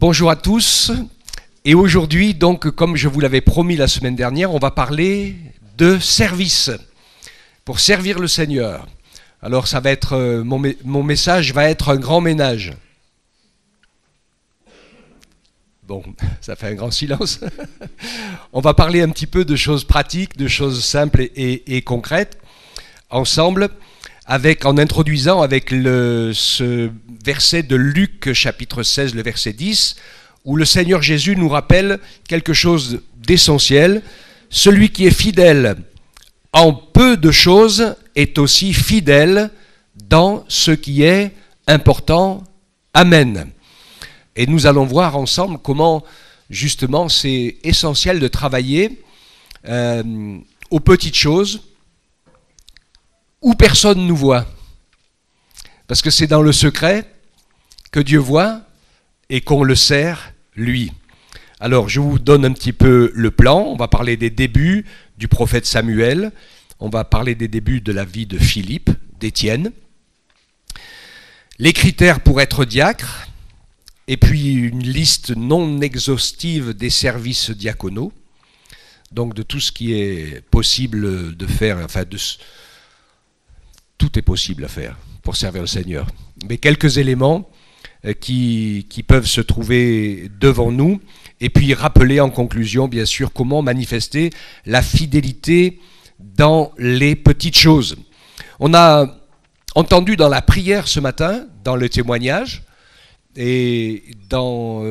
Bonjour à tous, et aujourd'hui, donc, comme je vous l'avais promis la semaine dernière, on va parler de service, pour servir le Seigneur. Alors ça va être, mon message va être un grand ménage. Bon, ça fait un grand silence. On va parler un petit peu de choses pratiques, de choses simples et concrètes, ensemble, en introduisant avec ce verset de Luc chapitre 16, le verset 10, où le Seigneur Jésus nous rappelle quelque chose d'essentiel. Celui qui est fidèle en peu de choses est aussi fidèle dans ce qui est important. Amen. Et nous allons voir ensemble comment, justement, c'est essentiel de travailler aux petites choses où personne ne nous voit. Parce que c'est dans le secret que Dieu voit et qu'on le sert, lui. Alors, je vous donne un petit peu le plan. On va parler des débuts du prophète Samuel. On va parler des débuts de la vie de Philippe, d'Étienne. Les critères pour être diacre. Et puis une liste non exhaustive des services diaconaux. Donc de tout ce qui est possible de faire, tout est possible à faire pour servir le Seigneur. Mais quelques éléments qui peuvent se trouver devant nous, et puis rappeler en conclusion, bien sûr, comment manifester la fidélité dans les petites choses. On a entendu dans la prière ce matin, dans le témoignage, et dans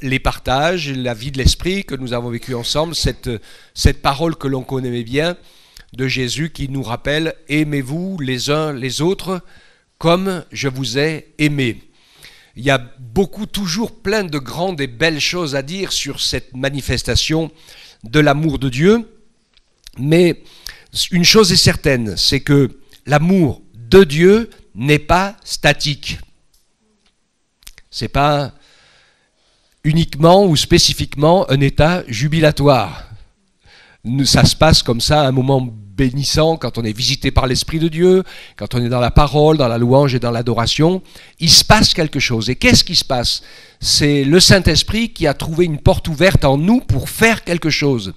les partages, la vie de l'esprit que nous avons vécu ensemble, cette parole que l'on connaît bien de Jésus qui nous rappelle « Aimez-vous les uns les autres comme je vous ai aimés ». Il y a toujours plein de grandes et belles choses à dire sur cette manifestation de l'amour de Dieu, mais une chose est certaine, c'est que l'amour de Dieu n'est pas statique. Ce n'est pas uniquement ou spécifiquement un état jubilatoire. Ça se passe comme ça, un moment bénissant, quand on est visité par l'Esprit de Dieu, quand on est dans la parole, dans la louange et dans l'adoration. Il se passe quelque chose. Et qu'est-ce qui se passe? C'est le Saint-Esprit qui a trouvé une porte ouverte en nous pour faire quelque chose.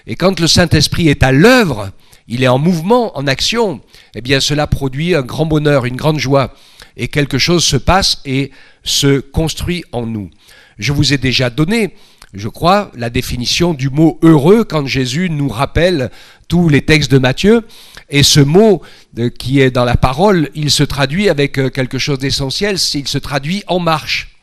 Et quand le Saint-Esprit est à l'œuvre, il est en mouvement, en action, eh bien cela produit un grand bonheur, une grande joie. Et quelque chose se passe et se construit en nous. Je vous ai déjà donné, je crois, la définition du mot « heureux » quand Jésus nous rappelle tous les textes de Matthieu. Et ce mot qui est dans la parole, il se traduit avec quelque chose d'essentiel, il se traduit en marche.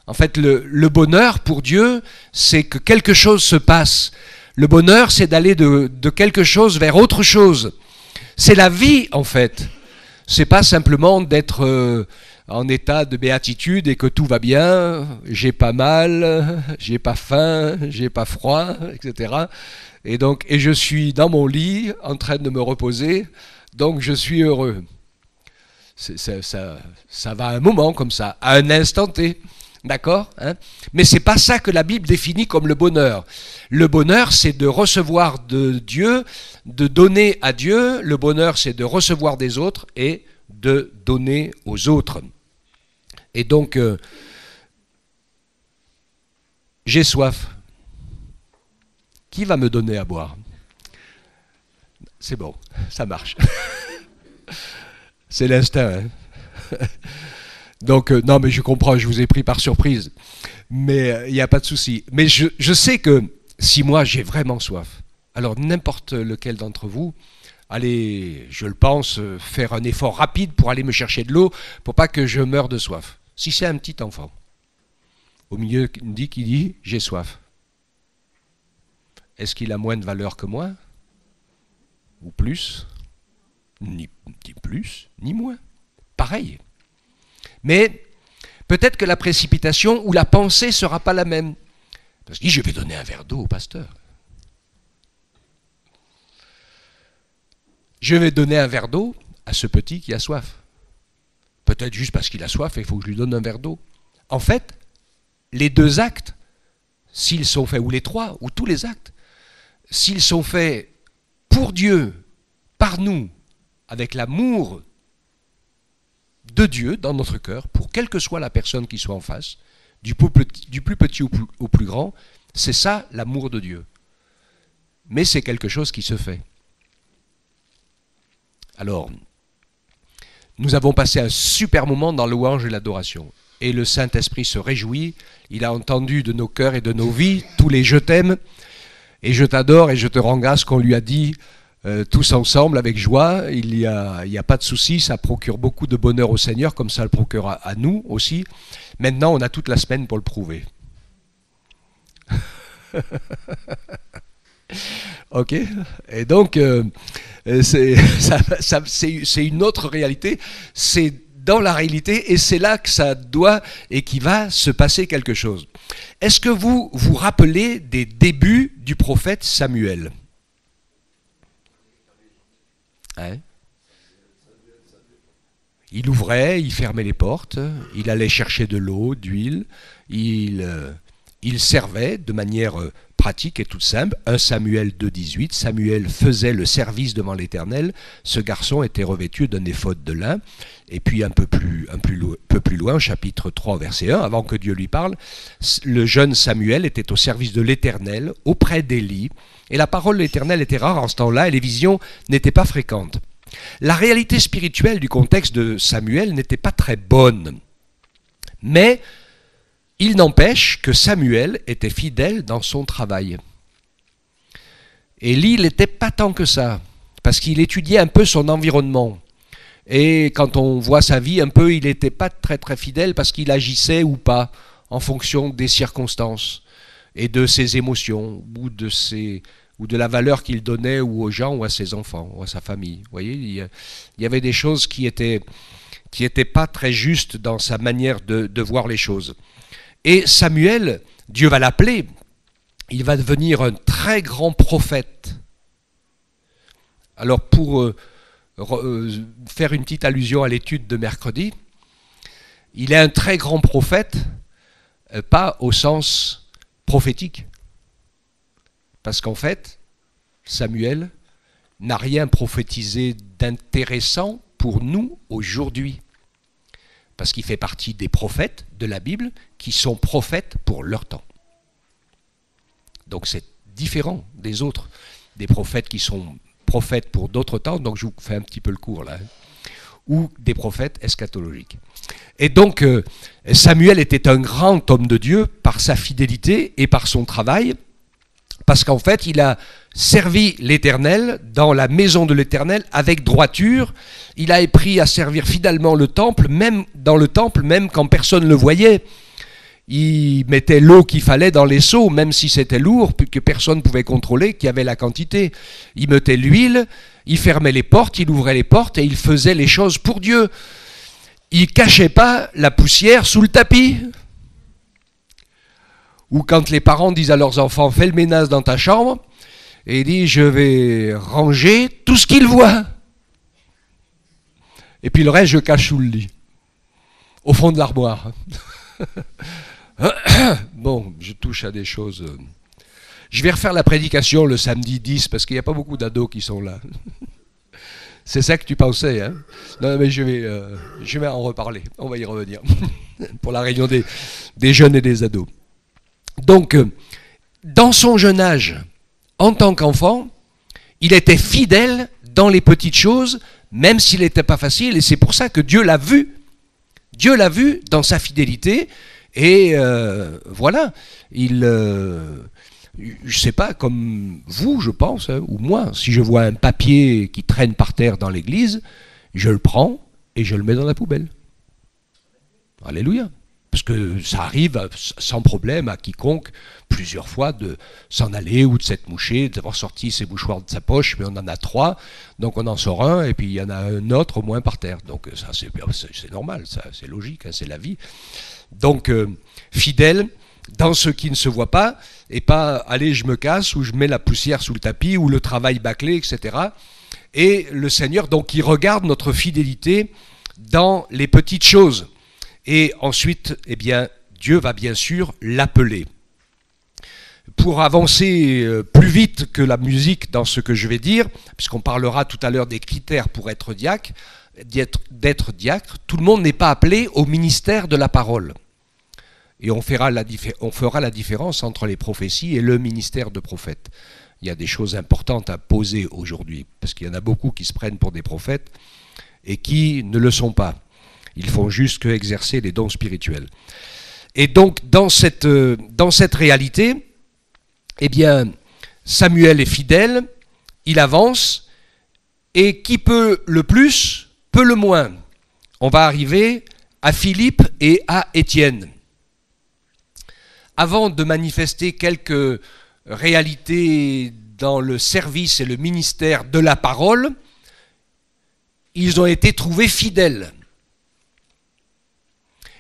En fait, le bonheur pour Dieu, c'est que quelque chose se passe. Le bonheur, c'est d'aller de quelque chose vers autre chose. C'est la vie, en fait. C'est pas simplement d'être en état de béatitude et que tout va bien, j'ai pas mal, j'ai pas faim, j'ai pas froid, etc. Et je suis dans mon lit en train de me reposer, donc je suis heureux. Ça va à un moment comme ça, à un instant T. D'accord, hein? Mais c'est pas ça que la Bible définit comme le bonheur. Le bonheur, c'est de recevoir de Dieu, de donner à Dieu. Le bonheur, c'est de recevoir des autres et de donner aux autres. Et donc, j'ai soif. Qui va me donner à boire? C'est bon, ça marche. C'est l'instinct, hein? Donc, non, mais je comprends, je vous ai pris par surprise. Mais il n'y a pas de souci. Mais je sais que si moi, j'ai vraiment soif, alors n'importe lequel d'entre vous, allez, je le pense, faire un effort rapide pour aller me chercher de l'eau, pour pas que je meure de soif. Si c'est un petit enfant, au milieu qui dit « j'ai soif », est-ce qu'il a moins de valeur que moi? Ou plus? Ni plus, ni moins. Pareil. Mais peut-être que la précipitation ou la pensée ne sera pas la même. Parce qu'il dit, je vais donner un verre d'eau au pasteur. Je vais donner un verre d'eau à ce petit qui a soif. Peut-être juste parce qu'il a soif et il faut que je lui donne un verre d'eau. En fait, les deux actes, s'ils sont faits, ou les trois, ou tous les actes, s'ils sont faits pour Dieu, par nous, avec l'amour de Dieu dans notre cœur, pour quelle que soit la personne qui soit en face, du plus petit au plus grand. C'est ça l'amour de Dieu. Mais c'est quelque chose qui se fait. Alors, nous avons passé un super moment dans louange et l'adoration. Et le Saint-Esprit se réjouit. Il a entendu de nos cœurs et de nos vies tous les « je t'aime » et « je t'adore » et « je te rends grâce » qu'on lui a dit tous ensemble avec joie. Il y a pas de souci, ça procure beaucoup de bonheur au Seigneur, comme ça le procure à nous aussi. Maintenant, on a toute la semaine pour le prouver. Ok. Et donc, c'est une autre réalité. C'est dans la réalité, et c'est là que ça doit et qu'il va se passer quelque chose. Est-ce que vous vous rappelez des débuts du prophète Samuel? Hein? Il ouvrait, il fermait les portes, il allait chercher de l'eau, d'huile, il servait de manière pratique et toute simple. 1 Samuel 2,18, Samuel faisait le service devant l'Éternel, ce garçon était revêtu d'un éphod de lin. Et puis un peu plus loin, chapitre 3, verset 1, avant que Dieu lui parle, le jeune Samuel était au service de l'Éternel, auprès d'Élie, et la parole de l'Éternel était rare en ce temps-là, et les visions n'étaient pas fréquentes. La réalité spirituelle du contexte de Samuel n'était pas très bonne, mais il n'empêche que Samuel était fidèle dans son travail. Élie n'était pas tant que ça, parce qu'il étudiait un peu son environnement. Et quand on voit sa vie un peu, il n'était pas très très fidèle parce qu'il agissait ou pas en fonction des circonstances et de ses émotions ou de la valeur qu'il donnait ou aux gens ou à ses enfants ou à sa famille. Vous voyez, il y avait des choses qui étaient pas très justes dans sa manière de voir les choses. Et Samuel, Dieu va l'appeler, il va devenir un très grand prophète. Alors pour faire une petite allusion à l'étude de mercredi, il est un très grand prophète, pas au sens prophétique. Parce qu'en fait, Samuel n'a rien prophétisé d'intéressant pour nous aujourd'hui. Parce qu'il fait partie des prophètes de la Bible qui sont prophètes pour leur temps. Donc c'est différent des autres, des prophètes qui sont prophètes pour d'autres temps, donc je vous fais un petit peu le cours là, ou des prophètes eschatologiques. Et donc Samuel était un grand homme de Dieu par sa fidélité et par son travail, parce qu'en fait il a servi l'Éternel dans la maison de l'Éternel avec droiture. Il a appris à servir fidèlement le temple, même dans le temple, même quand personne ne le voyait. Il mettait l'eau qu'il fallait dans les seaux, même si c'était lourd, que personne ne pouvait contrôler, qu'il y avait la quantité. Il mettait l'huile, il fermait les portes, il ouvrait les portes et il faisait les choses pour Dieu. Il ne cachait pas la poussière sous le tapis. Ou quand les parents disent à leurs enfants « Fais le ménage dans ta chambre », et il dit « Je vais ranger tout ce qu'ils voient. » Et puis le reste, je cache sous le lit, au fond de l'armoire. Bon, je touche à des choses. Je vais refaire la prédication le samedi 10 parce qu'il n'y a pas beaucoup d'ados qui sont là. C'est ça que tu pensais, hein? Non, mais je vais en reparler. On va y revenir pour la réunion des jeunes et des ados. Donc, dans son jeune âge, en tant qu'enfant, il était fidèle dans les petites choses, même s'il n'était pas facile. Et c'est pour ça que Dieu l'a vu. Dieu l'a vu dans sa fidélité. Et voilà, je ne sais pas, comme vous, je pense, hein, ou moi, si je vois un papier qui traîne par terre dans l'église, je le prends et je le mets dans la poubelle. Alléluia. Parce que ça arrive sans problème à quiconque, plusieurs fois, de s'en aller ou de s'être mouché, d'avoir sorti ses mouchoirs de sa poche, mais on en a 3, donc on en sort un, et puis il y en a un autre au moins par terre. Donc ça, c'est normal, ça, c'est logique, hein, c'est la vie. Donc, fidèle dans ce qui ne se voit pas, et pas, allez, je me casse, ou je mets la poussière sous le tapis, ou le travail bâclé, etc. Et le Seigneur, donc, il regarde notre fidélité dans les petites choses. Et ensuite, eh bien, Dieu va bien sûr l'appeler. Pour avancer plus vite que la musique dans ce que je vais dire, puisqu'on parlera tout à l'heure des critères pour être diacre, d'être diacre, tout le monde n'est pas appelé au ministère de la parole. Et on fera la différence entre les prophéties et le ministère de prophète. Il y a des choses importantes à poser aujourd'hui, parce qu'il y en a beaucoup qui se prennent pour des prophètes et qui ne le sont pas. Ils font juste que exercer les dons spirituels. Et donc, dans cette réalité, eh bien, Samuel est fidèle, il avance, et qui peut le plus, peut le moins. On va arriver à Philippe et à Étienne. Avant de manifester quelques réalités dans le service et le ministère de la parole, ils ont été trouvés fidèles.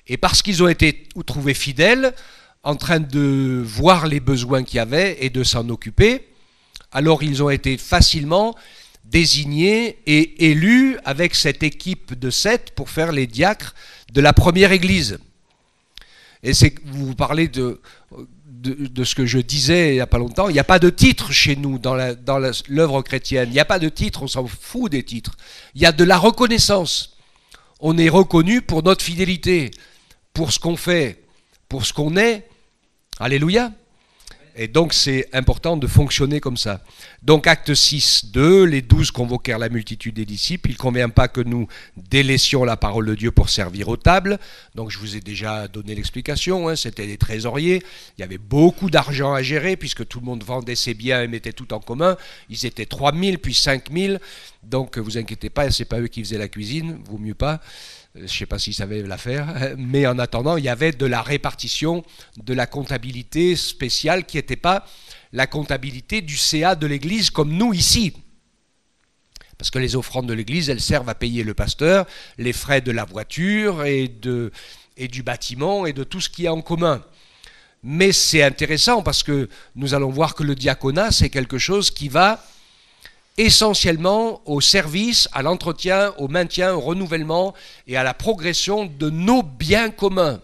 Et parce qu'ils ont été trouvés fidèles, en train de voir les besoins qu'il y avait et de s'en occuper, alors ils ont été facilement désignés et élus avec cette équipe de 7 pour faire les diacres de la première église. Et vous parlez de ce que je disais il n'y a pas longtemps, il n'y a pas de titre chez nous dans l'œuvre chrétienne, il n'y a pas de titre, on s'en fout des titres, il y a de la reconnaissance. On est reconnu pour notre fidélité, pour ce qu'on fait, pour ce qu'on est. Alléluia. Et donc c'est important de fonctionner comme ça. Donc acte 6, 2, les 12 convoquèrent la multitude des disciples. Il ne convient pas que nous délaissions la parole de Dieu pour servir aux tables. Donc je vous ai déjà donné l'explication, hein, c'était des trésoriers. Il y avait beaucoup d'argent à gérer puisque tout le monde vendait ses biens et mettait tout en commun. Ils étaient 3000 puis 5000. Donc vous inquiétez pas, ce n'est pas eux qui faisaient la cuisine, vaut mieux pas. Je ne sais pas s'ils savaient la faire, mais en attendant, il y avait de la répartition, de la comptabilité spéciale qui n'était pas la comptabilité du CA de l'Église comme nous ici. Parce que les offrandes de l'Église, elles servent à payer le pasteur, les frais de la voiture et du bâtiment et de tout ce qui est en commun. Mais c'est intéressant parce que nous allons voir que le diaconat, c'est quelque chose qui va essentiellement au service, à l'entretien, au maintien, au renouvellement et à la progression de nos biens communs.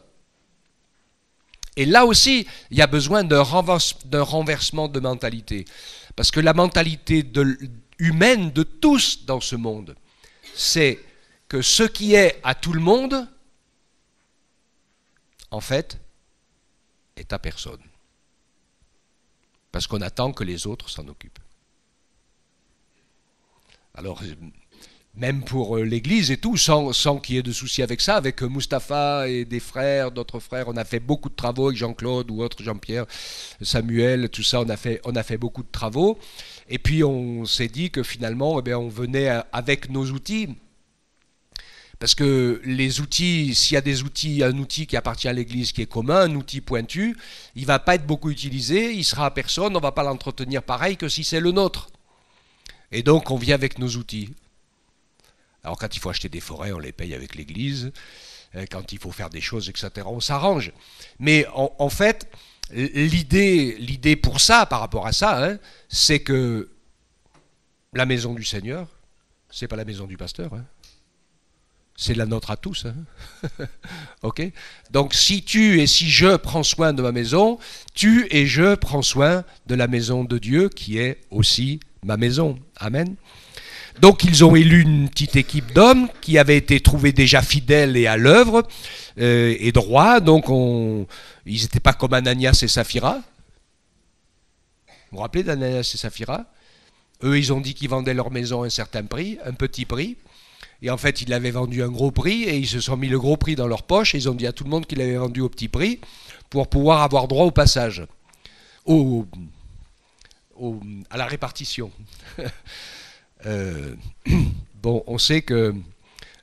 Et là aussi, il y a besoin d'un renversement de mentalité. Parce que la mentalité humaine de tous dans ce monde, c'est que ce qui est à tout le monde, en fait, est à personne. Parce qu'on attend que les autres s'en occupent. Alors, même pour l'Église et tout, sans qu'il y ait de soucis avec ça, avec Mustapha et des frères, d'autres frères, on a fait beaucoup de travaux avec Jean-Claude ou autre, Jean-Pierre, Samuel, tout ça, on a fait beaucoup de travaux. Et puis on s'est dit que finalement, on venait avec nos outils. Parce que les outils, s'il y a un outil qui appartient à l'Église qui est commun, un outil pointu, il ne va pas être beaucoup utilisé, il sera à personne, on ne va pas l'entretenir pareil que si c'est le nôtre. Et donc, on vient avec nos outils. Alors, quand il faut acheter des forêts, on les paye avec l'Église. Quand il faut faire des choses, etc., on s'arrange. Mais en fait, l'idée pour ça, par rapport à ça, hein, c'est que la maison du Seigneur, c'est pas la maison du pasteur. Hein. C'est la nôtre à tous. Hein. Ok ? Donc, si tu et si je prends soin de ma maison, tu et je prends soin de la maison de Dieu qui est aussi ma maison. Amen. Donc ils ont élu une petite équipe d'hommes qui avaient été trouvés déjà fidèles et à l'œuvre et droits. Donc ils n'étaient pas comme Ananias et Saphira. Vous vous rappelez d'Ananias et Saphira ? Eux, ils ont dit qu'ils vendaient leur maison à un certain prix, un petit prix. Et en fait, ils l'avaient vendu à un gros prix et ils se sont mis le gros prix dans leur poche et ils ont dit à tout le monde qu'ils l'avaient vendu au petit prix pour pouvoir avoir droit au passage. À la répartition. Bon, on sait que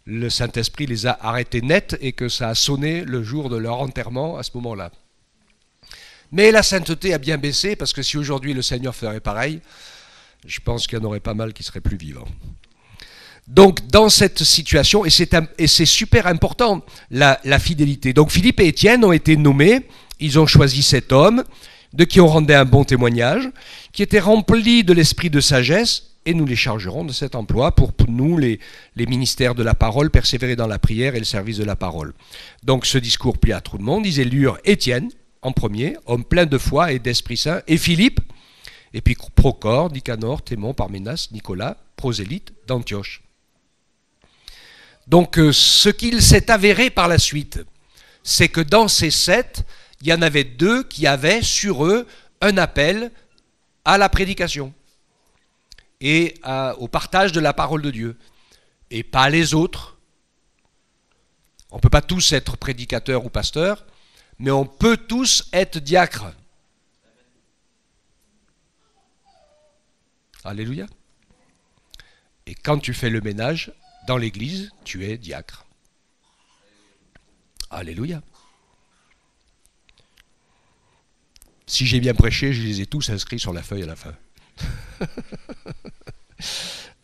le Saint-Esprit les a arrêtés net et que ça a sonné le jour de leur enterrement à ce moment-là. Mais la sainteté a bien baissé parce que si aujourd'hui le Seigneur ferait pareil, je pense qu'il y en aurait pas mal qui seraient plus vivants. Donc dans cette situation, et c'est super important, la fidélité. Donc Philippe et Étienne ont été nommés, ils ont choisi cet homme, de qui on rendait un bon témoignage, qui était rempli de l'esprit de sagesse, et nous les chargerons de cet emploi pour nous, les ministères de la parole, persévérer dans la prière et le service de la parole. Donc ce discours plia à tout le monde, ils élurent Étienne en premier, homme plein de foi et d'Esprit Saint, et Philippe, et puis Procore, Nicanor, Thémon, Parménas, Nicolas, prosélyte d'Antioche. Donc ce qu'il s'est avéré par la suite, c'est que dans ces 7, il y en avait 2 qui avaient sur eux un appel à la prédication et au partage de la parole de Dieu, et pas les autres. On ne peut pas tous être prédicateurs ou pasteurs, mais on peut tous être diacres. Alléluia. Et quand tu fais le ménage dans l'église, tu es diacre. Alléluia. Si j'ai bien prêché, je les ai tous inscrits sur la feuille à la fin.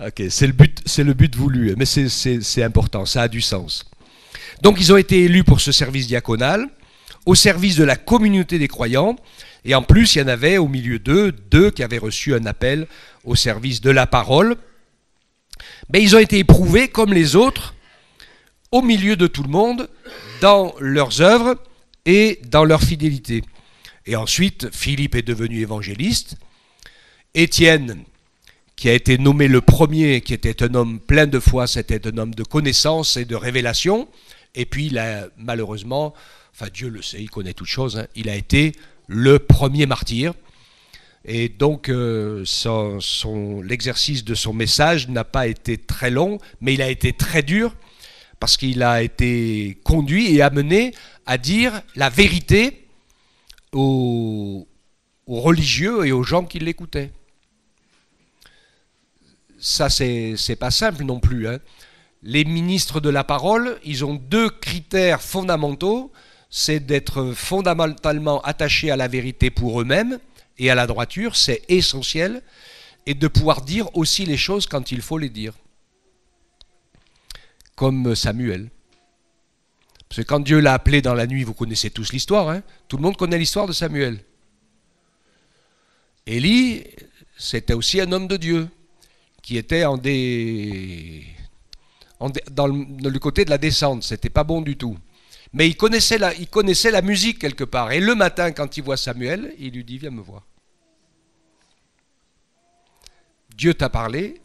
Ok, c'est le but voulu, mais c'est important, ça a du sens. Donc ils ont été élus pour ce service diaconal, au service de la communauté des croyants, et en plus il y en avait au milieu d'eux 2 qui avaient reçu un appel au service de la parole. Mais ils ont été éprouvés comme les autres, au milieu de tout le monde, dans leurs œuvres et dans leur fidélité. Et ensuite, Philippe est devenu évangéliste. Étienne, qui a été nommé le premier, qui était un homme plein de foi, c'était un homme de connaissance et de révélation. Et puis, il a, malheureusement, enfin Dieu le sait, il connaît toutes choses, hein, il a été le premier martyr. Et donc, l'exercice de son message n'a pas été très long, mais il a été très dur, parce qu'il a été conduit et amené à dire la vérité aux religieux et aux gens qui l'écoutaient. Ça, c'est pas simple non plus, hein. Les ministres de la parole, ils ont 2 critères fondamentaux, c'est d'être fondamentalement attachés à la vérité pour eux-mêmes et à la droiture, c'est essentiel, et de pouvoir dire aussi les choses quand il faut les dire. Comme Samuel. Parce que quand Dieu l'a appelé dans la nuit, vous connaissez tous l'histoire, hein, tout le monde connaît l'histoire de Samuel. Élie, c'était aussi un homme de Dieu, qui était dans le côté de la descente, c'était pas bon du tout. Mais il connaissait la musique quelque part. Et le matin, quand il voit Samuel, il lui dit, viens me voir. Dieu t'a parlé,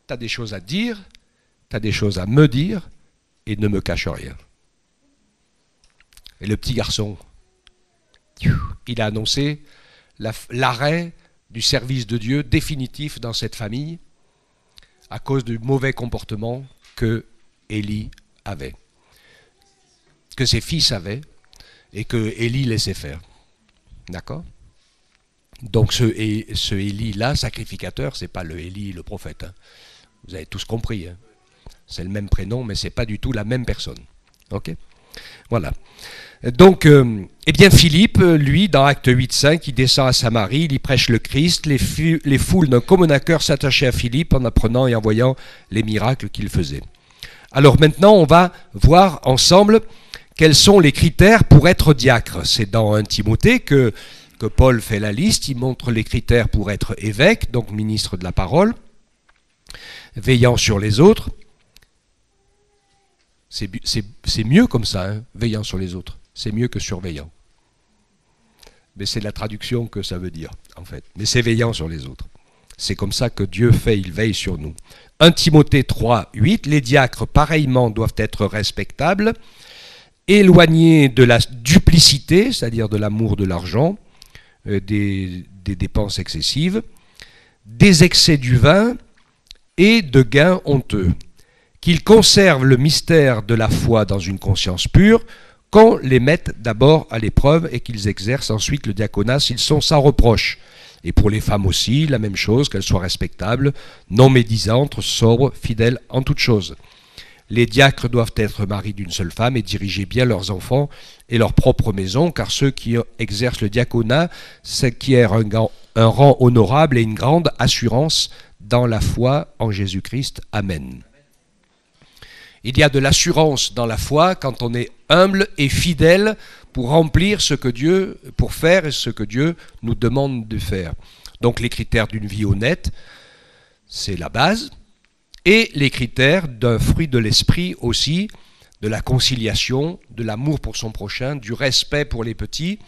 tu as des choses à dire, tu as des choses à me dire, et ne me cache rien. Et le petit garçon, il a annoncé l'arrêt du service de Dieu définitif dans cette famille à cause du mauvais comportement que Élie avait, que ses fils avaient et que Élie laissait faire. D'accord ? Donc ce Élie-là, sacrificateur, c'est pas le Élie, le prophète. Hein. Vous avez tous compris. Hein. C'est le même prénom, mais c'est pas du tout la même personne. Ok ? Voilà. Donc, eh bien Philippe, lui, dans Acte 8.5, il descend à Samarie, il y prêche le Christ, les foules d'un commun cœur s'attachaient à Philippe en apprenant et en voyant les miracles qu'il faisait. Alors maintenant, on va voir ensemble quels sont les critères pour être diacre. C'est dans 1 Timothée que Paul fait la liste, il montre les critères pour être évêque, donc ministre de la parole, veillant sur les autres. C'est mieux comme ça, hein, veillant sur les autres. C'est mieux que surveillant. Mais c'est la traduction que ça veut dire, en fait. Mais c'est veillant sur les autres. C'est comme ça que Dieu fait, il veille sur nous. 1 Timothée 3, 8, les diacres, pareillement, doivent être respectables, éloignés de la duplicité, c'est-à-dire de l'amour de l'argent, des dépenses excessives, des excès du vin et de gains honteux. Qu'ils conservent le mystère de la foi dans une conscience pure, qu'on les mette d'abord à l'épreuve et qu'ils exercent ensuite le diaconat s'ils sont sans reproche. Et pour les femmes aussi, la même chose, qu'elles soient respectables, non médisantes, sobres, fidèles en toutes choses. Les diacres doivent être maris d'une seule femme et diriger bien leurs enfants et leur propre maison, car ceux qui exercent le diaconat s'acquièrent un rang honorable et une grande assurance dans la foi en Jésus-Christ. Amen. Il y a de l'assurance dans la foi quand on est humble et fidèle pour remplir pour faire ce que Dieu nous demande de faire. Donc les critères d'une vie honnête, c'est la base, et les critères d'un fruit de l'esprit aussi, de la conciliation, de l'amour pour son prochain, du respect pour les petits,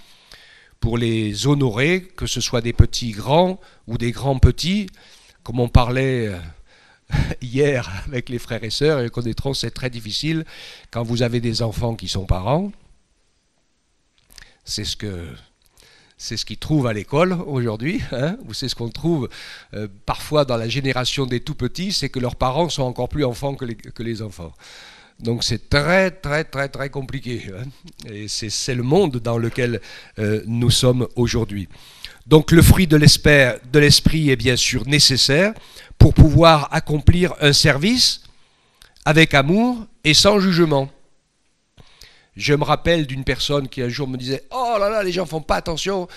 pour les honorer, que ce soit des petits grands ou des grands petits, comme on parlait hier avec les frères et sœurs, et le connaîtront, c'est très difficile quand vous avez des enfants qui sont parents. C'est ce que c'est ce qu'ils trouvent à l'école aujourd'hui, hein, ou c'est ce qu'on trouve parfois dans la génération des tout-petits, c'est que leurs parents sont encore plus enfants que les enfants. Donc c'est très très très très compliqué, hein, et c'est le monde dans lequel nous sommes aujourd'hui. Donc le fruit de l'esprit est bien sûr nécessaire pour pouvoir accomplir un service avec amour et sans jugement. Je me rappelle d'une personne qui un jour me disait « Oh là là, les gens font pas attention,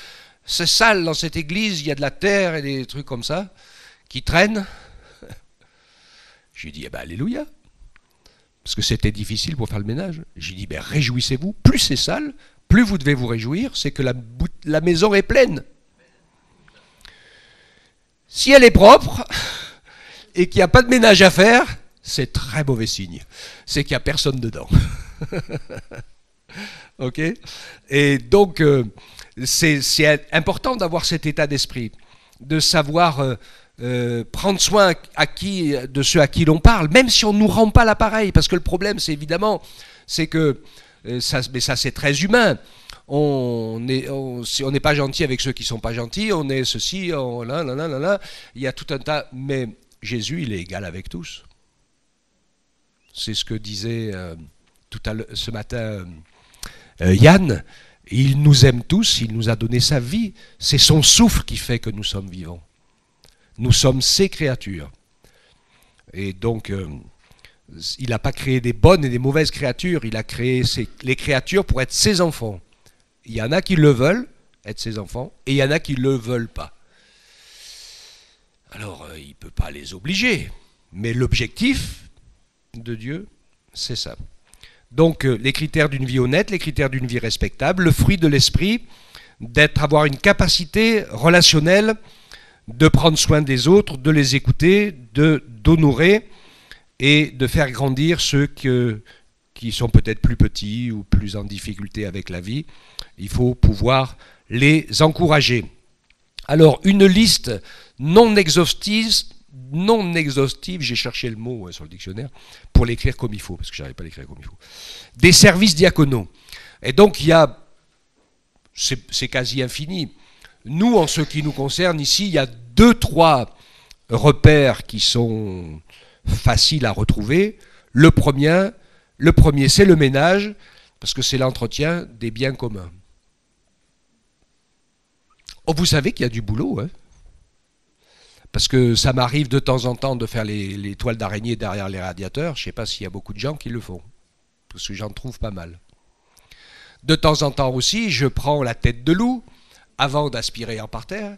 c'est sale dans cette église, il y a de la terre et des trucs comme ça qui traînent. » Je lui ai dit « Eh ben, alléluia !» Parce que c'était difficile pour faire le ménage. J'ai dit, ben, réjouissez-vous, plus c'est sale, plus vous devez vous réjouir, c'est que la maison est pleine. Si elle est propre et qu'il n'y a pas de ménage à faire, c'est très mauvais signe. C'est qu'il n'y a personne dedans. Ok ? Et donc, c'est important d'avoir cet état d'esprit, de savoir prendre soin de ceux à qui l'on parle, même si on ne nous rend pas l'appareil, parce que le problème, c'est évidemment, c'est que, mais ça c'est très humain, on n'est pas gentil avec ceux qui ne sont pas gentils, on est ceci, il y a tout un tas, mais Jésus, il est égal avec tous. C'est ce que disait ce matin Yann, il nous aime tous, il nous a donné sa vie, c'est son souffle qui fait que nous sommes vivants. Nous sommes ses créatures. Et donc, il n'a pas créé des bonnes et des mauvaises créatures, il a créé les créatures pour être ses enfants. Il y en a qui le veulent, être ses enfants, et il y en a qui ne le veulent pas. Alors, il ne peut pas les obliger, mais l'objectif de Dieu, c'est ça. Donc, les critères d'une vie honnête, les critères d'une vie respectable, le fruit de l'esprit, avoir une capacité relationnelle, de prendre soin des autres, de les écouter, d'honorer et de faire grandir ceux qui sont peut-être plus petits ou plus en difficulté avec la vie. Il faut pouvoir les encourager. Alors, une liste non exhaustive, j'ai cherché le mot sur le dictionnaire, pour l'écrire comme il faut, parce que je n'arrive pas à l'écrire comme il faut. Des services diaconaux. Et donc, c'est quasi infini. Nous, en ce qui nous concerne, ici, il y a 2-3 repères qui sont faciles à retrouver. Le premier, c'est le ménage, parce que c'est l'entretien des biens communs. Oh, vous savez qu'il y a du boulot, hein ? Parce que ça m'arrive de temps en temps de faire les toiles d'araignée derrière les radiateurs. Je ne sais pas s'il y a beaucoup de gens qui le font, parce que j'en trouve pas mal. De temps en temps aussi, je prends la tête de loup, avant d'aspirer en parterre,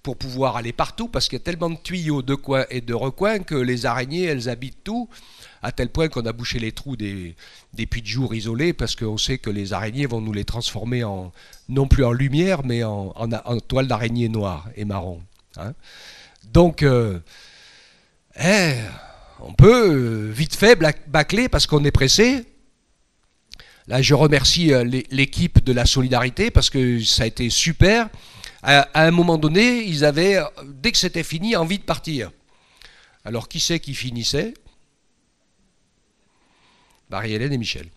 pour pouvoir aller partout, parce qu'il y a tellement de tuyaux de coins et de recoins que les araignées, elles habitent tout, à tel point qu'on a bouché les trous des puits de jour isolés, parce qu'on sait que les araignées vont nous les transformer non plus en lumière, mais en toile d'araignée noire et marron. Hein. Donc, on peut vite fait bâcler parce qu'on est pressé. Là, je remercie l'équipe de la solidarité parce que ça a été super. À un moment donné, ils avaient, dès que c'était fini, envie de partir. Alors, qui c'est qui finissait ? Marie-Hélène et Michel.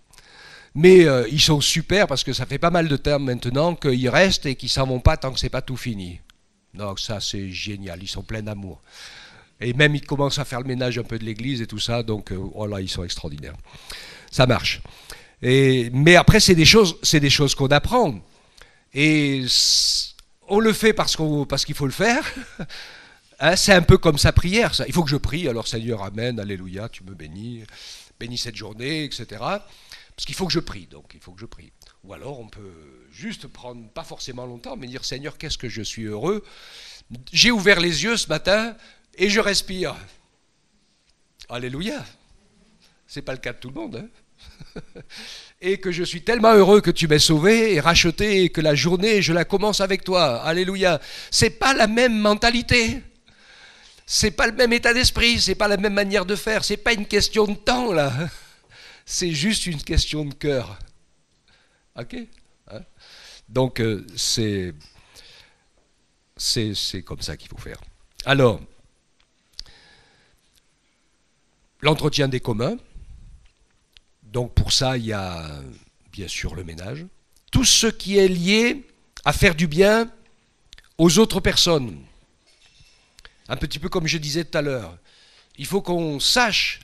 Mais ils sont super parce que ça fait pas mal de temps maintenant qu'ils restent et qu'ils s'en vont pas tant que c'est pas tout fini. Donc ça, c'est génial. Ils sont pleins d'amour. Et même, ils commencent à faire le ménage un peu de l'église et tout ça. Donc, voilà, ils sont extraordinaires. Ça marche. Mais après, c'est des choses qu'on apprend. Et on le fait parce qu'il faut le faire. Hein, c'est un peu comme sa prière. Ça. Il faut que je prie. Alors, Seigneur, Amen, Alléluia, tu me bénis. Bénis cette journée, etc. Parce qu'il faut que je prie. Donc, il faut que je prie. Ou alors, on peut juste prendre, pas forcément longtemps, mais dire, Seigneur, qu'est-ce que je suis heureux. J'ai ouvert les yeux ce matin et je respire. Alléluia. C'est pas le cas de tout le monde, hein. Et que je suis tellement heureux que tu m'aies sauvé et racheté et que la journée, je la commence avec toi. Alléluia. C'est pas la même mentalité. C'est pas le même état d'esprit. C'est pas la même manière de faire. C'est pas une question de temps, là. C'est juste une question de cœur. Ok ? Hein ? Donc, c'est comme ça qu'il faut faire. Alors, l'entretien des communs. Donc pour ça, il y a bien sûr le ménage, tout ce qui est lié à faire du bien aux autres personnes. Un petit peu comme je disais tout à l'heure. Il faut qu'on sache,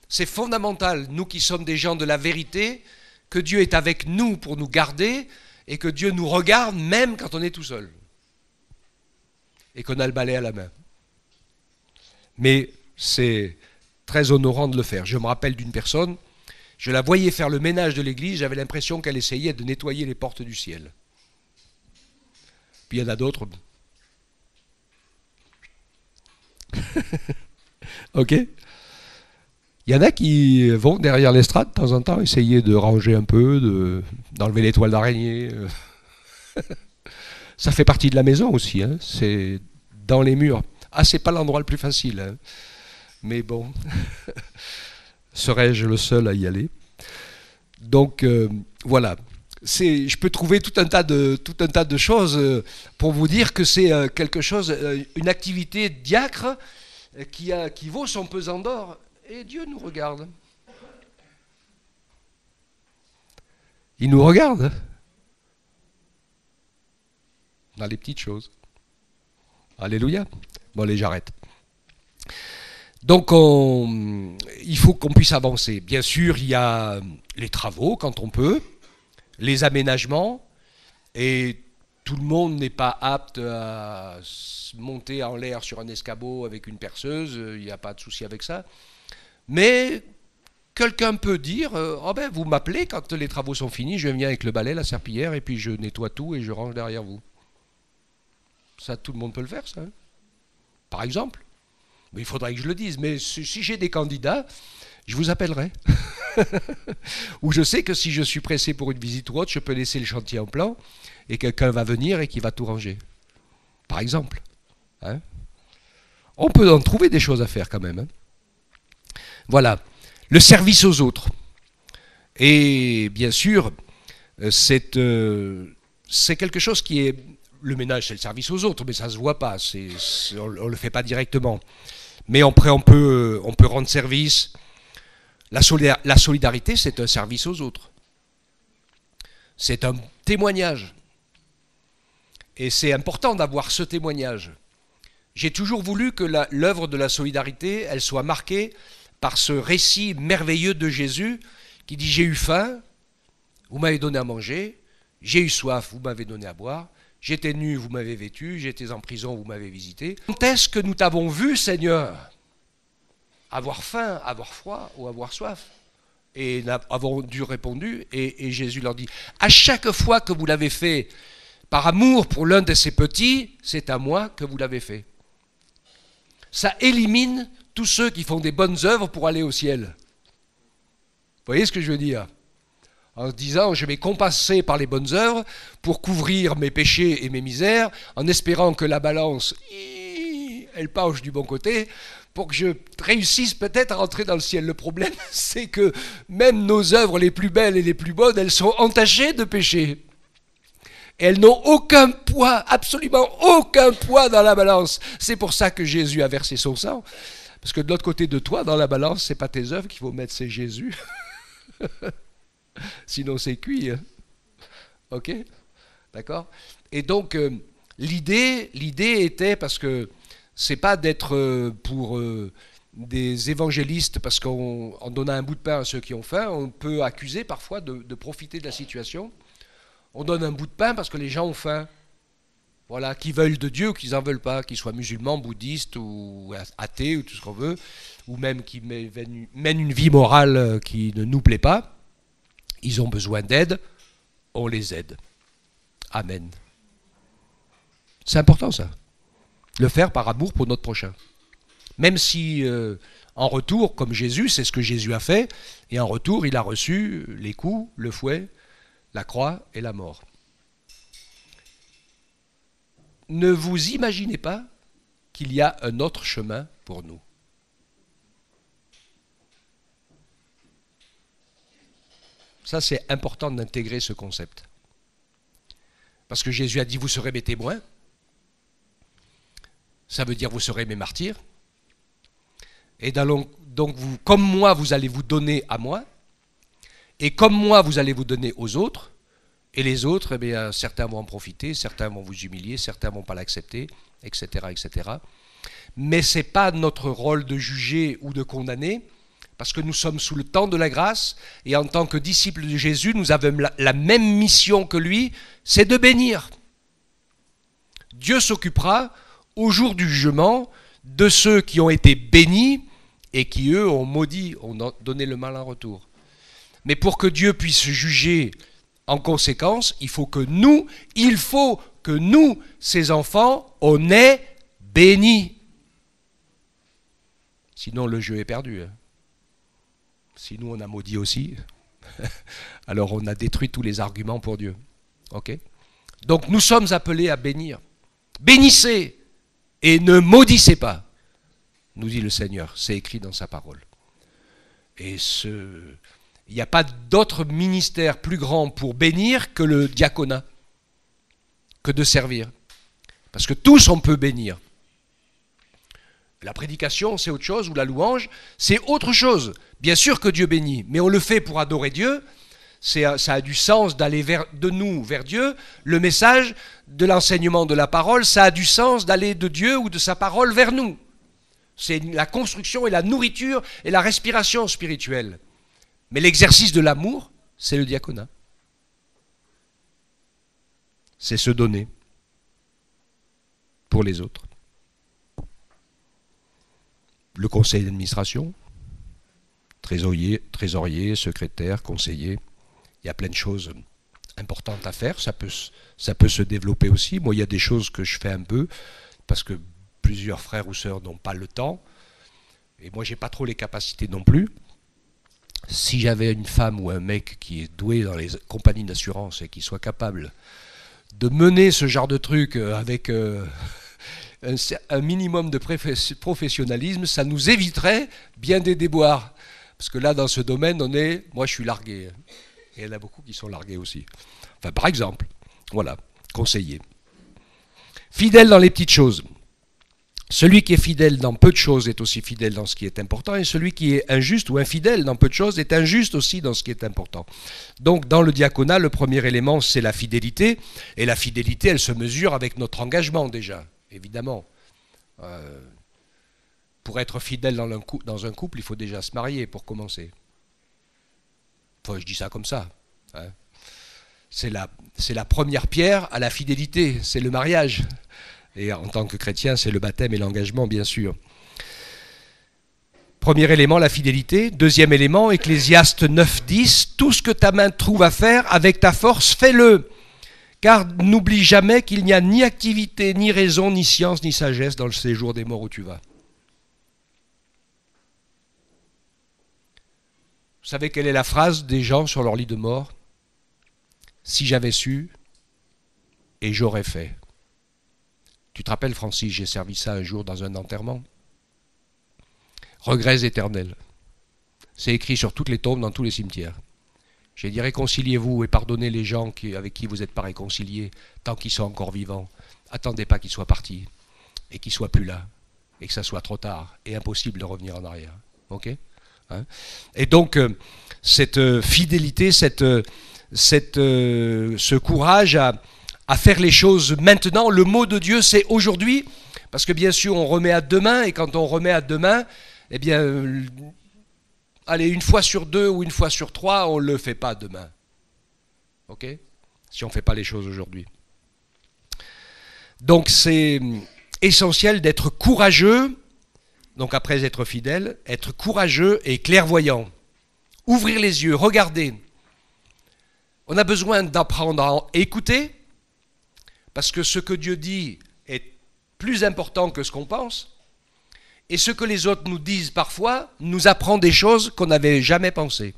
c'est fondamental, nous qui sommes des gens de la vérité, que Dieu est avec nous pour nous garder et que Dieu nous regarde même quand on est tout seul. Et qu'on a le balai à la main. Mais c'est très honorant de le faire. Je me rappelle d'une personne, je la voyais faire le ménage de l'église, j'avais l'impression qu'elle essayait de nettoyer les portes du ciel. Puis il y en a d'autres. Ok. Il y en a qui vont derrière l'estrade de temps en temps essayer de ranger un peu, d'enlever les toiles d'araignée. Ça fait partie de la maison aussi, hein. C'est dans les murs. Ah, c'est pas l'endroit le plus facile, hein. Mais bon, serais-je le seul à y aller? Donc voilà. Je peux trouver tout un tas de choses pour vous dire que c'est quelque chose, une activité diacre qui vaut son pesant d'or. Et Dieu nous regarde. Il nous regarde dans les petites choses. Alléluia. Bon, allez, j'arrête. Donc, il faut qu'on puisse avancer. Bien sûr, il y a les travaux quand on peut, les aménagements, et tout le monde n'est pas apte à se monter en l'air sur un escabeau avec une perceuse, il n'y a pas de souci avec ça. Mais quelqu'un peut dire, oh ben, vous m'appelez quand les travaux sont finis, je viens avec le balai, la serpillière, et puis je nettoie tout et je range derrière vous. Ça, tout le monde peut le faire, ça, hein, par exemple. Mais il faudrait que je le dise. Mais si j'ai des candidats, je vous appellerai. Ou je sais que si je suis pressé pour une visite ou autre, je peux laisser le chantier en plan et quelqu'un va venir et qui va tout ranger. Par exemple. Hein, on peut en trouver des choses à faire quand même. Hein. Voilà. Le service aux autres. Et bien sûr, c'est quelque chose qui est... Le ménage, c'est le service aux autres, mais ça ne se voit pas. On ne le fait pas directement. Mais après, on peut rendre service. La solidarité, c'est un service aux autres. C'est un témoignage. Et c'est important d'avoir ce témoignage. J'ai toujours voulu que l'œuvre de la solidarité, elle soit marquée par ce récit merveilleux de Jésus qui dit « J'ai eu faim, vous m'avez donné à manger. J'ai eu soif, vous m'avez donné à boire. J'étais nu, vous m'avez vêtu. J'étais en prison, vous m'avez visité. » Quand est-ce que nous t'avons vu, Seigneur, avoir faim, avoir froid ou avoir soif? Et avons dû répondre, et Jésus leur dit, à chaque fois que vous l'avez fait par amour pour l'un de ces petits, c'est à moi que vous l'avez fait. Ça élimine tous ceux qui font des bonnes œuvres pour aller au ciel. Vous voyez ce que je veux dire? En se disant, je vais compenser par les bonnes œuvres pour couvrir mes péchés et mes misères, en espérant que la balance, elle penche du bon côté, pour que je réussisse peut-être à rentrer dans le ciel. Le problème, c'est que même nos œuvres les plus belles et les plus bonnes, elles sont entachées de péché. Et elles n'ont aucun poids, absolument aucun poids dans la balance. C'est pour ça que Jésus a versé son sang. Parce que de l'autre côté de toi, dans la balance, c'est pas tes œuvres qu'il faut mettre, c'est Jésus. Sinon, c'est cuit. Hein. Ok? D'accord? Et donc, l'idée était, parce que c'est pas d'être pour des évangélistes, parce qu'en donnant un bout de pain à ceux qui ont faim, on peut accuser parfois de profiter de la situation. On donne un bout de pain parce que les gens ont faim. Voilà, qu'ils veulent de Dieu ou qu'ils n'en veulent pas, qu'ils soient musulmans, bouddhistes ou athées ou tout ce qu'on veut, ou même qui mènent une vie morale qui ne nous plaît pas. Ils ont besoin d'aide, on les aide. Amen. C'est important ça. Le faire par amour pour notre prochain. Même si en retour, comme Jésus, c'est ce que Jésus a fait, et en retour, il a reçu les coups, le fouet, la croix et la mort. Ne vous imaginez pas qu'il y a un autre chemin pour nous. Ça, c'est important d'intégrer ce concept. Parce que Jésus a dit, vous serez mes témoins. Ça veut dire, vous serez mes martyrs. Et donc vous, comme moi, vous allez vous donner à moi. Et comme moi, vous allez vous donner aux autres. Et les autres, eh bien, certains vont en profiter, certains vont vous humilier, certains ne vont pas l'accepter, etc., etc. Mais ce n'est pas notre rôle de juger ou de condamner, parce que nous sommes sous le temps de la grâce, et en tant que disciples de Jésus, nous avons la même mission que lui, c'est de bénir. Dieu s'occupera, au jour du jugement, de ceux qui ont été bénis, et qui, eux, ont maudit, ont donné le mal en retour. Mais pour que Dieu puisse juger en conséquence, il faut que nous, ses enfants, on est bénis. Sinon, le jeu est perdu. Si nous, on a maudit aussi, alors on a détruit tous les arguments pour Dieu. Ok ? Donc, nous sommes appelés à bénir. Bénissez et ne maudissez pas, nous dit le Seigneur. C'est écrit dans sa parole. Et il n'y a pas d'autre ministère plus grand pour bénir que le diaconat, que de servir. Parce que tous, on peut bénir. La prédication, c'est autre chose, ou la louange, c'est autre chose. Bien sûr que Dieu bénit, mais on le fait pour adorer Dieu. Ça a du sens d'aller de nous vers Dieu. Le message de l'enseignement de la parole, ça a du sens d'aller de Dieu ou de sa parole vers nous. C'est la construction et la nourriture et la respiration spirituelle. Mais l'exercice de l'amour, c'est le diaconat. C'est se donner pour les autres. Le conseil d'administration, trésorier, secrétaire, conseiller, il y a plein de choses importantes à faire, ça peut se développer aussi. Moi, il y a des choses que je fais un peu, parce que plusieurs frères ou sœurs n'ont pas le temps, et moi, j'ai pas trop les capacités non plus. Si j'avais une femme ou un mec qui est doué dans les compagnies d'assurance et qui soit capable de mener ce genre de truc avec un minimum de professionnalisme, ça nous éviterait bien des déboires. Parce que là, dans ce domaine, moi je suis largué. Et il y en a beaucoup qui sont largués aussi. Enfin, par exemple, voilà, conseiller. Fidèle dans les petites choses. Celui qui est fidèle dans peu de choses est aussi fidèle dans ce qui est important, et celui qui est injuste ou infidèle dans peu de choses est injuste aussi dans ce qui est important. Donc dans le diaconat, le premier élément, c'est la fidélité, et la fidélité, elle se mesure avec notre engagement déjà, évidemment. Pour être fidèle dans un couple, il faut déjà se marier pour commencer. Enfin, je dis ça comme ça. Hein. C'est la première pierre à la fidélité, c'est le mariage. Et en tant que chrétien, c'est le baptême et l'engagement, bien sûr. Premier élément, la fidélité. Deuxième élément, Ecclésiaste 9:10, tout ce que ta main trouve à faire, avec ta force, fais-le. Car n'oublie jamais qu'il n'y a ni activité, ni raison, ni science, ni sagesse dans le séjour des morts où tu vas. Vous savez quelle est la phrase des gens sur leur lit de mort ? Si j'avais su, et j'aurais fait. Tu te rappelles, Francis, j'ai servi ça un jour dans un enterrement. Regrets éternels. C'est écrit sur toutes les tombes, dans tous les cimetières. J'ai dit, réconciliez-vous et pardonnez les gens avec qui vous n'êtes pas réconciliés, tant qu'ils sont encore vivants. Attendez pas qu'ils soient partis, et qu'ils ne soient plus là, et que ça soit trop tard, et impossible de revenir en arrière. Ok ? Hein ? Et donc, cette fidélité, ce courage à faire les choses maintenant. Le mot de Dieu, c'est aujourd'hui, parce que bien sûr, on remet à demain, et quand on remet à demain, eh bien, allez, une fois sur 2 ou une fois sur 3, on ne le fait pas demain. Ok ? Si on ne fait pas les choses aujourd'hui. Donc, c'est essentiel d'être courageux, donc après être fidèle, être courageux et clairvoyant. Ouvrir les yeux, regarder. On a besoin d'apprendre à écouter, parce que ce que Dieu dit est plus important que ce qu'on pense, et ce que les autres nous disent parfois nous apprend des choses qu'on n'avait jamais pensées.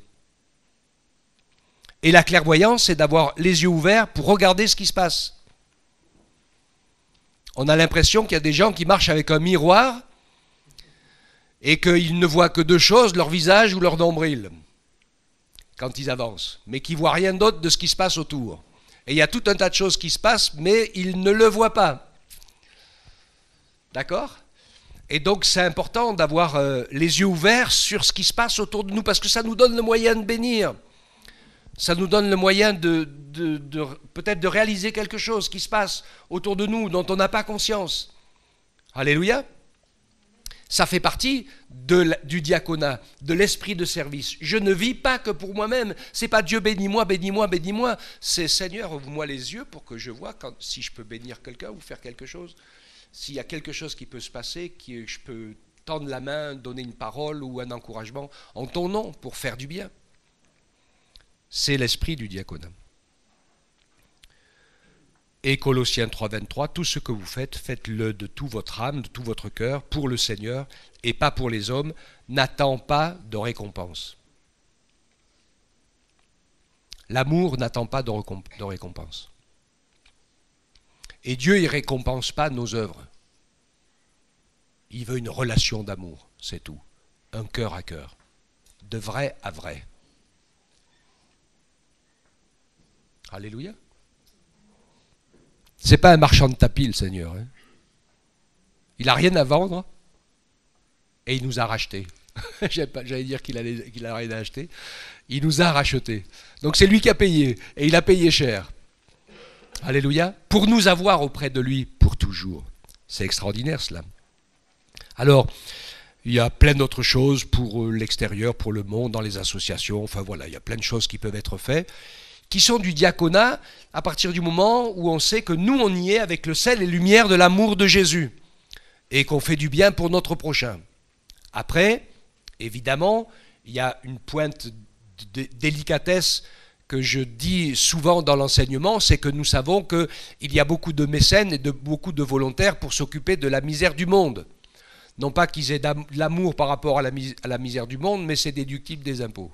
Et la clairvoyance, c'est d'avoir les yeux ouverts pour regarder ce qui se passe. On a l'impression qu'il y a des gens qui marchent avec un miroir et qu'ils ne voient que 2 choses, leur visage ou leur nombril, quand ils avancent, mais qui ne voient rien d'autre de ce qui se passe autour. Et il y a tout un tas de choses qui se passent, mais ils ne le voient pas. D'accord ? Et donc c'est important d'avoir les yeux ouverts sur ce qui se passe autour de nous, parce que ça nous donne le moyen de bénir. Ça nous donne le moyen peut-être de réaliser quelque chose qui se passe autour de nous dont on n'a pas conscience. Alléluia. Ça fait partie du diaconat, de l'esprit de service. Je ne vis pas que pour moi-même. C'est pas Dieu bénis-moi, bénis-moi, bénis-moi. C'est Seigneur, ouvre-moi les yeux pour que je vois si je peux bénir quelqu'un ou faire quelque chose. S'il y a quelque chose qui peut se passer, que je peux tendre la main, donner une parole ou un encouragement en ton nom pour faire du bien. C'est l'esprit du diaconat. Et Colossiens 3,23, tout ce que vous faites, faites-le de tout votre âme, de tout votre cœur, pour le Seigneur et pas pour les hommes, n'attend pas de récompense. L'amour n'attend pas de récompense. Et Dieu, il ne récompense pas nos œuvres. Il veut une relation d'amour, c'est tout. Un cœur à cœur. De vrai à vrai. Alléluia. C'est pas un marchand de tapis, le Seigneur. Hein. Il n'a rien à vendre et il nous a rachetés. J'allais dire qu'il a rien à acheter. Il nous a rachetés. Donc c'est lui qui a payé et il a payé cher. Alléluia. Pour nous avoir auprès de lui pour toujours. C'est extraordinaire cela. Alors, il y a plein d'autres choses pour l'extérieur, pour le monde, dans les associations. Enfin voilà, il y a plein de choses qui peuvent être faites, qui sont du diaconat à partir du moment où on sait que nous, on y est avec le sel et lumière de l'amour de Jésus et qu'on fait du bien pour notre prochain. Après, évidemment, il y a une pointe de délicatesse que je dis souvent dans l'enseignement, c'est que nous savons qu'il y a beaucoup de mécènes et beaucoup de volontaires pour s'occuper de la misère du monde. Non pas qu'ils aient de l'amour par rapport à la misère du monde, mais c'est déductible des impôts.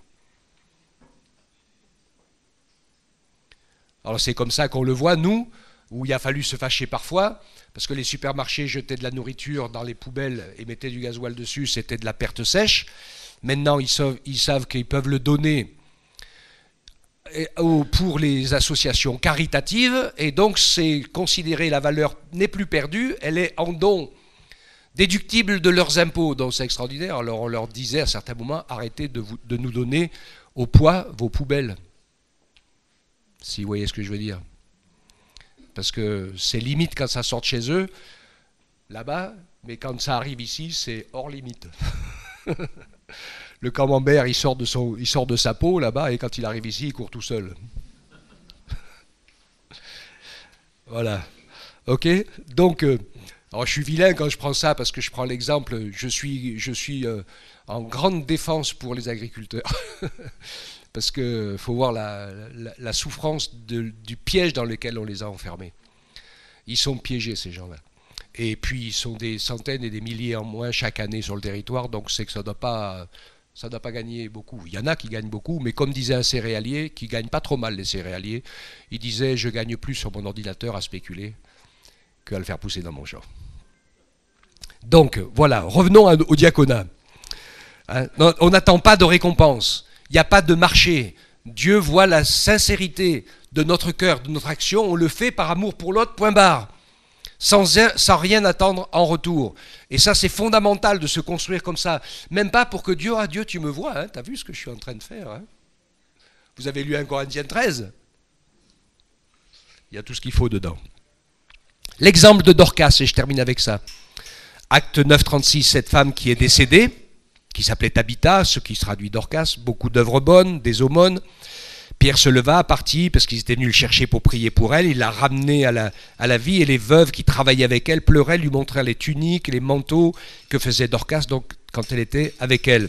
Alors c'est comme ça qu'on le voit, nous, où il a fallu se fâcher parfois, parce que les supermarchés jetaient de la nourriture dans les poubelles et mettaient du gasoil dessus, c'était de la perte sèche. Maintenant, ils savent qu'ils peuvent le donner pour les associations caritatives, et donc c'est considéré, la valeur n'est plus perdue, elle est en don déductible de leurs impôts. Donc c'est extraordinaire. Alors on leur disait à certains moments, arrêtez de nous donner au poids vos poubelles. Si vous voyez ce que je veux dire. Parce que c'est limite quand ça sort de chez eux, là-bas, mais quand ça arrive ici, c'est hors limite. Le camembert, il sort de sa peau là-bas, et quand il arrive ici, il court tout seul. Voilà. Ok. Donc, alors je suis vilain quand je prends ça, parce que je prends l'exemple, je suis en grande défense pour les agriculteurs. Parce qu'il faut voir la souffrance du piège dans lequel on les a enfermés. Ils sont piégés, ces gens-là. Et puis, ils sont des centaines et des milliers en moins chaque année sur le territoire, donc c'est que ça ne doit pas gagner beaucoup. Il y en a qui gagnent beaucoup, mais comme disait un céréalier, qui ne gagne pas trop mal les céréaliers, il disait « je gagne plus sur mon ordinateur à spéculer qu'à le faire pousser dans mon champ ». Donc, voilà, revenons au diaconat. Hein, on n'attend pas de récompense. Il n'y a pas de marché. Dieu voit la sincérité de notre cœur, de notre action. On le fait par amour pour l'autre, point barre. Sans rien attendre en retour. Et ça, c'est fondamental de se construire comme ça. Même pas pour que Dieu, ah Dieu, tu me vois, hein, t'as vu ce que je suis en train de faire. Hein. Vous avez lu 1 Corinthiens 13 ? Il y a tout ce qu'il faut dedans. L'exemple de Dorcas, et je termine avec ça. Acte 9, 36, cette femme qui est décédée, qui s'appelait Tabitha, ce qui se traduit Dorcas, beaucoup d'œuvres bonnes, des aumônes. Pierre se leva, partit, parce qu'ils étaient venus le chercher pour prier pour elle. Il l'a ramenée à la vie, et les veuves qui travaillaient avec elle pleuraient, lui montraient les tuniques, les manteaux que faisait Dorcas donc, quand elle était avec elle.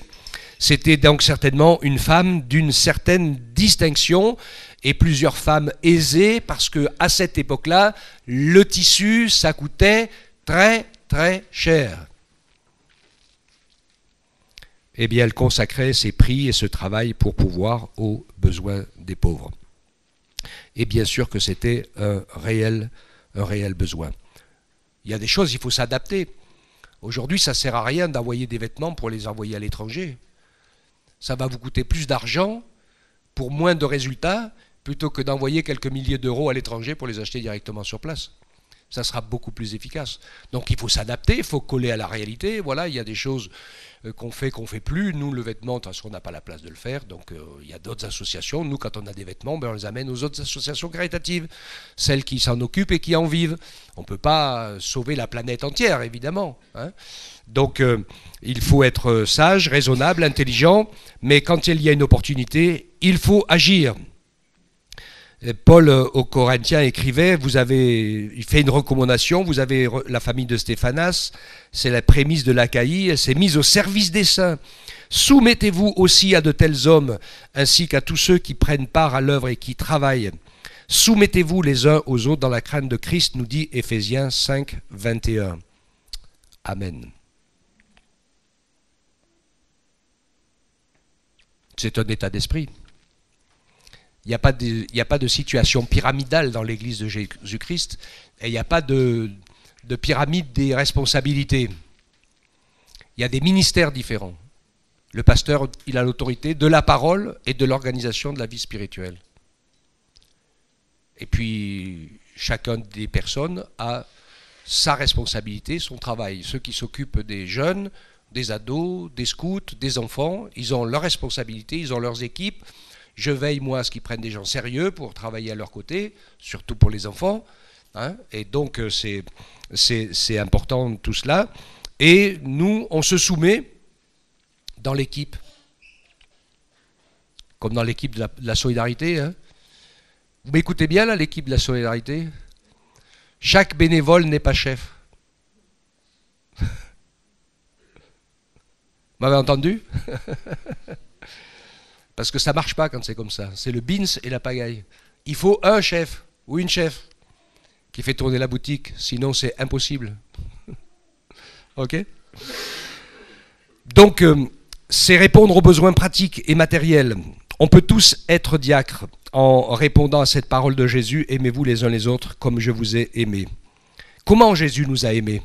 C'était donc certainement une femme d'une certaine distinction, et plusieurs femmes aisées, parce qu'à cette époque-là, le tissu, ça coûtait très, très cher. Eh bien, elle consacrait ses prix et ce travail pour pourvoir aux besoins des pauvres. Et bien sûr que c'était un réel besoin. Il y a des choses, il faut s'adapter. Aujourd'hui, ça ne sert à rien d'envoyer des vêtements pour les envoyer à l'étranger. Ça va vous coûter plus d'argent pour moins de résultats plutôt que d'envoyer quelques milliers d'euros à l'étranger pour les acheter directement sur place. Ça sera beaucoup plus efficace. Donc il faut s'adapter, il faut coller à la réalité. Voilà, il y a des choses qu'on fait plus. Nous, le vêtement, de toute façon, on n'a pas la place de le faire. Donc il y a d'autres associations. Nous, quand on a des vêtements, on les amène aux autres associations caritatives, celles qui s'en occupent et qui en vivent. On ne peut pas sauver la planète entière, évidemment. Hein. Donc il faut être sage, raisonnable, intelligent, mais quand il y a une opportunité, il faut agir. Paul aux Corinthiens écrivait, il fait une recommandation, vous avez la famille de Stéphanas, c'est la prémisse de l'Achaïe, elle s'est mise au service des saints. Soumettez-vous aussi à de tels hommes, ainsi qu'à tous ceux qui prennent part à l'œuvre et qui travaillent. Soumettez-vous les uns aux autres dans la crainte de Christ, nous dit Éphésiens 5, 21. Amen. C'est un état d'esprit. Il n'y a pas de situation pyramidale dans l'Église de Jésus-Christ et il n'y a pas de pyramide des responsabilités. Il y a des ministères différents. Le pasteur, il a l'autorité de la parole et de l'organisation de la vie spirituelle. Et puis, chacun des personnes a sa responsabilité, son travail. Ceux qui s'occupent des jeunes, des ados, des scouts, des enfants, ils ont leurs responsabilités, ils ont leurs équipes. Je veille, moi, à ce qu'ils prennent des gens sérieux pour travailler à leur côté, surtout pour les enfants. Hein, et donc, c'est important tout cela. Et nous, on se soumet dans l'équipe, comme dans l'équipe de la solidarité. Hein. Vous m'écoutez bien, là, l'équipe de la solidarité? Chaque bénévole n'est pas chef. Vous m'avez entendu? Parce que ça ne marche pas quand c'est comme ça. C'est le bins et la pagaille. Il faut un chef ou une chef qui fait tourner la boutique. Sinon, c'est impossible. OK? Donc, c'est répondre aux besoins pratiques et matériels. On peut tous être diacres en répondant à cette parole de Jésus. Aimez-vous les uns les autres comme je vous ai aimés. Comment Jésus nous a aimés?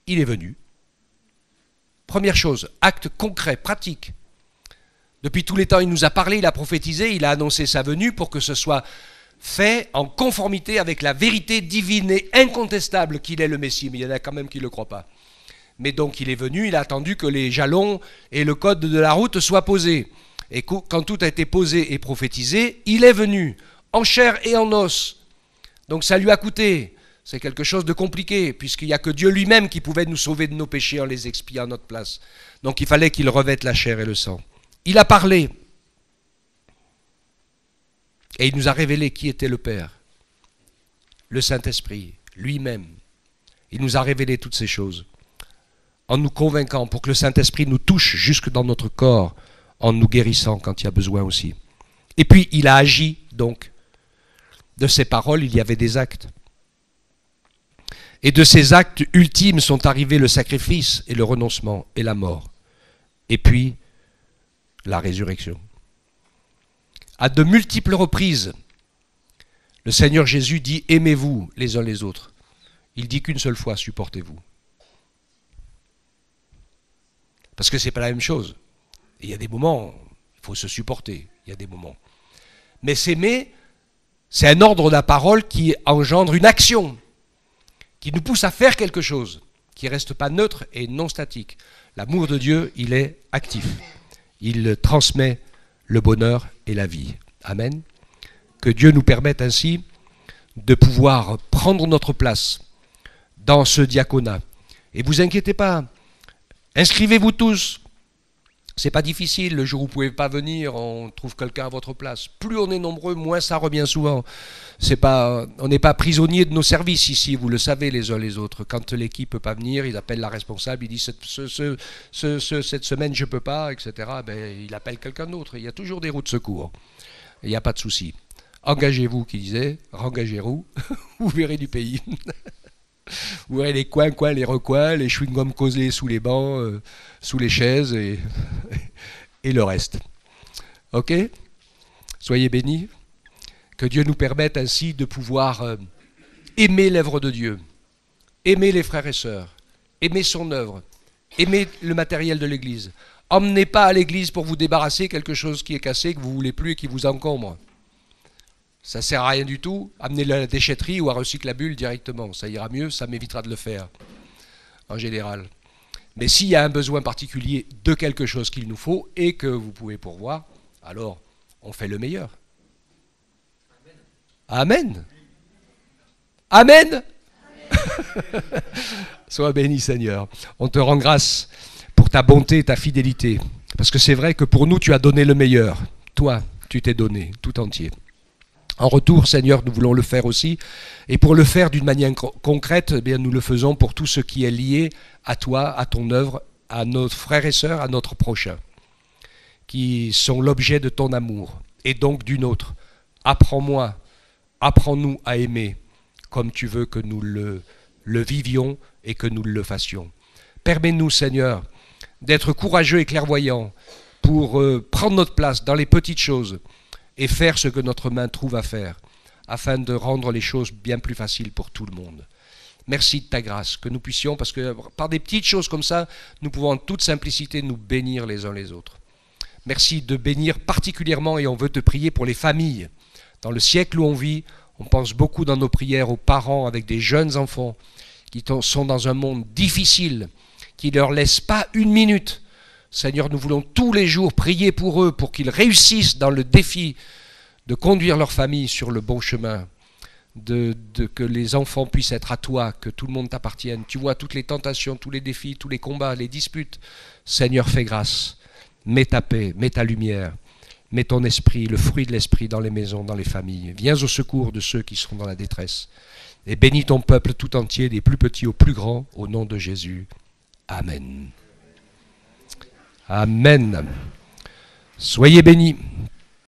Il est venu. Première chose, acte concret, pratique. Depuis tous les temps, il nous a parlé, il a prophétisé, il a annoncé sa venue pour que ce soit fait en conformité avec la vérité divine et incontestable qu'il est le Messie. Mais il y en a quand même qui ne le croient pas. Mais donc il est venu, il a attendu que les jalons et le code de la route soient posés. Et quand tout a été posé et prophétisé, il est venu, en chair et en os. Donc ça lui a coûté. C'est quelque chose de compliqué, puisqu'il n'y a que Dieu lui-même qui pouvait nous sauver de nos péchés en les expiant à notre place. Donc il fallait qu'il revête la chair et le sang. Il a parlé. Et il nous a révélé qui était le Père. Le Saint-Esprit, lui-même. Il nous a révélé toutes ces choses. En nous convainquant, pour que le Saint-Esprit nous touche jusque dans notre corps, en nous guérissant quand il y a besoin aussi. Et puis il a agi, donc. De ses paroles, il y avait des actes. Et de ces actes ultimes sont arrivés le sacrifice et le renoncement et la mort. Et puis, la résurrection. À de multiples reprises, le Seigneur Jésus dit « Aimez-vous les uns les autres ». Il dit qu'une seule fois « Supportez-vous ». Parce que ce n'est pas la même chose. Et il y a des moments, il faut se supporter. Il y a des moments. Mais s'aimer, c'est un ordre de la parole qui engendre une action, qui nous pousse à faire quelque chose, qui ne reste pas neutre et non statique. L'amour de Dieu, il est actif. Il transmet le bonheur et la vie. Amen. Que Dieu nous permette ainsi de pouvoir prendre notre place dans ce diaconat. Et vous inquiétez pas, inscrivez-vous tous. C'est pas difficile, le jour où vous ne pouvez pas venir, on trouve quelqu'un à votre place. Plus on est nombreux, moins ça revient souvent. On n'est pas prisonnier de nos services ici, vous le savez les uns les autres. Quand l'équipe ne peut pas venir, il appelle la responsable, il dit cette semaine je ne peux pas, etc. Ben, il appelle quelqu'un d'autre. Il y a toujours des roues de secours. Il n'y a pas de souci. Engagez-vous, qui disait, rengagez-vous, vous verrez du pays. Vous verrez les coins, les recoins, les chewing-gums causés sous les bancs, sous les chaises et le reste. Ok? Soyez bénis. Que Dieu nous permette ainsi de pouvoir aimer l'œuvre de Dieu, aimer les frères et sœurs, aimer son œuvre, aimer le matériel de l'Église. Emmenez pas à l'Église pour vous débarrasser quelque chose qui est cassé, que vous ne voulez plus et qui vous encombre. Ça sert à rien du tout. Amenez-le à la déchetterie ou à Recyclabule directement. Ça ira mieux, ça m'évitera de le faire, en général. Mais s'il y a un besoin particulier de quelque chose qu'il nous faut et que vous pouvez pourvoir, alors on fait le meilleur. Amen. Amen. Sois béni, Seigneur. On te rend grâce pour ta bonté et ta fidélité. Parce que c'est vrai que pour nous, tu as donné le meilleur. Toi, tu t'es donné tout entier. En retour, Seigneur, nous voulons le faire aussi. Et pour le faire d'une manière concrète, eh bien, nous le faisons pour tout ce qui est lié à toi, à ton œuvre, à nos frères et sœurs, à notre prochain, qui sont l'objet de ton amour et donc du nôtre. Apprends-moi, apprends-nous à aimer comme tu veux que nous le vivions et que nous le fassions. Permets-nous, Seigneur, d'être courageux et clairvoyants pour prendre notre place dans les petites choses et faire ce que notre main trouve à faire, afin de rendre les choses bien plus faciles pour tout le monde. Merci de ta grâce, que nous puissions, parce que par des petites choses comme ça, nous pouvons en toute simplicité nous bénir les uns les autres. Merci de bénir particulièrement, et on veut te prier pour les familles. Dans le siècle où on vit, on pense beaucoup dans nos prières aux parents avec des jeunes enfants qui sont dans un monde difficile, qui ne leur laisse pas une minute. Seigneur, nous voulons tous les jours prier pour eux, pour qu'ils réussissent dans le défi de conduire leur famille sur le bon chemin, que les enfants puissent être à toi, que tout le monde t'appartienne. Tu vois toutes les tentations, tous les défis, tous les combats, les disputes. Seigneur, fais grâce. Mets ta paix, mets ta lumière, mets ton esprit, le fruit de l'esprit dans les maisons, dans les familles. Viens au secours de ceux qui sont dans la détresse. Et bénis ton peuple tout entier, des plus petits aux plus grands, au nom de Jésus. Amen. Amen. Soyez bénis.